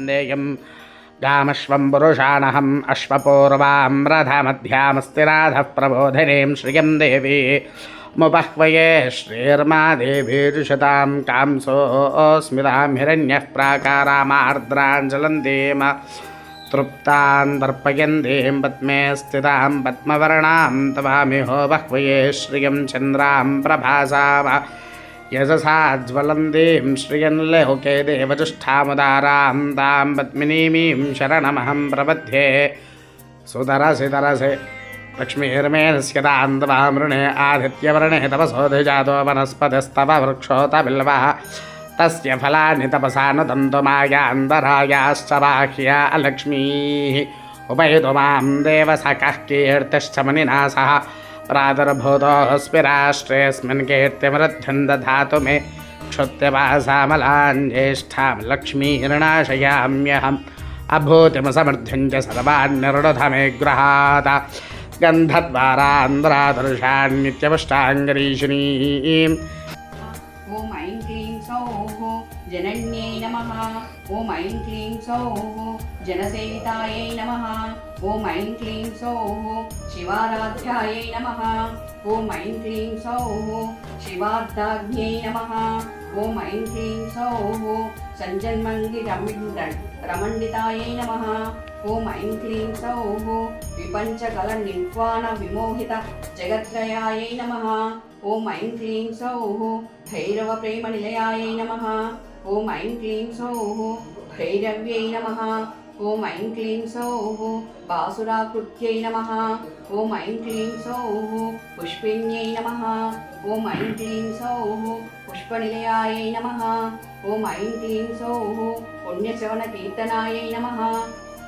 नेयं गामश्वं पुरुषाणहम् अश्वपूर्वां रथमध्यामस्ति राधः प्रबोधिनीं श्रियं देवी मुपह्वये श्रीर्मा देवीर्षतां कांसोऽस्मितां हिरण्यः प्राकारामार्द्राञ्जलन्तीम तृप्तान् दर्पयन्तीं पद्मे स्थितां पद्मवर्णां तवामिहो बह्वये श्रियं चन्द्रां प्रभासाम यशसाज्वलन्तीं श्रियन्लोके देवजुष्ठामुदारां तां पद्मिनीमीं शरणमहं प्रपद्ये सुतरसि तरसे लक्ष्मीर्मेनस्यतान्दवामृणे आदित्यवर्णे तपसोऽधिजातो वनस्पतिस्तव वृक्षोतबिल्वः तस्य फलानि तपसा नुदन्तु मायान्तरायाश्च बाह्या अलक्ष्मीः उपैतु मां देवसखः कीर्तिश्च मुनिना सह प्रादुर्भूतोऽस्मि राष्ट्रेऽस्मिन् कीर्तिमृद्धिं दधातु मे क्षुत्यवासामलान् ज्येष्ठां लक्ष्मीर्नाशयाम्यहम् अभूतिमसमृद्धिं च सर्वान्निर्णुध मे गृहात् गन्धद्वारान्ध्राधनुषान्नित्यपुष्टाङ्गरीषिणीम् ॐ ऐं क्लीं सौः जनन्यै नमः ॐ ऐं क्लीं सौः जनसेवितायै नमः ॐ ऐं क्लीं सौः शिवाराध्यायै नमः ॐ ऐं क्लीं सौः शिवार्धाग्न्यै नमः ॐ ऐं क्लीं सौः सञ्जन्मङ्गिरमण्डितायै नमः ॐ ऐं क्लीं सौः विपञ्चकलनिर्वाणविमोहित जगत्त्रयायै नमः ॐ ऐं क्लीं सौः भैरवप्रेमनिलयायै नमः ॐ ऐं क्लीं सौः भैरव्यै नमः ॐ ऐं क्लीं सौः बासुराकृत्यै नमः ॐ ऐं क्लीं सौः पुष्पिन्यै नमः ॐ ऐं क्लीं सौः पुष्पनिलयायै नमः ॐ ऐं क्लीं सौः पुण्यश्रवणकीर्तनायै नमः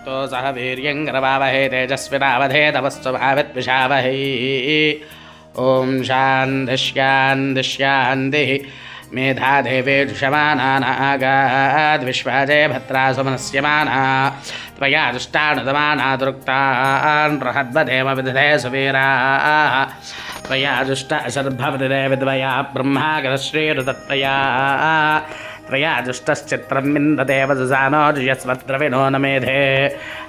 तो सह वीर्यं करवावहै तेजस्विनावधे तपस्तु भाविद्विषावहै ॐ शान्तिः मेधादेवे जुषमानानागाद्विश्वाजय भद्रासु मनस्यमाना त्वया दुष्टानुदमाना दुरुक्तान् बृहद्वदेम विदधे सुवीराः त्वया जुष्ट अशर्भवदिदे विद्वया ब्रह्मागरश्रीरुतत्वया त्वया जुष्टश्चित्रं विन्दते वजुजानो जुयस्वद्रविणो न मेधे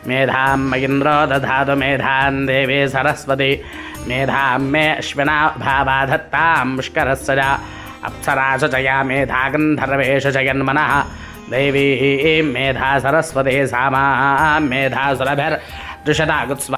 मेधां मयिन्द्रो दधातु मेधां देवी सरस्वती मेधां मे अश्विना भावा धत्तां पुष्करस्य अप्सरासु जया मेधा गन्धर्वेषु जयन्मनः देवी मेधा सरस्वती सामा मेधा सुरभिर्जुषदागुत्स्व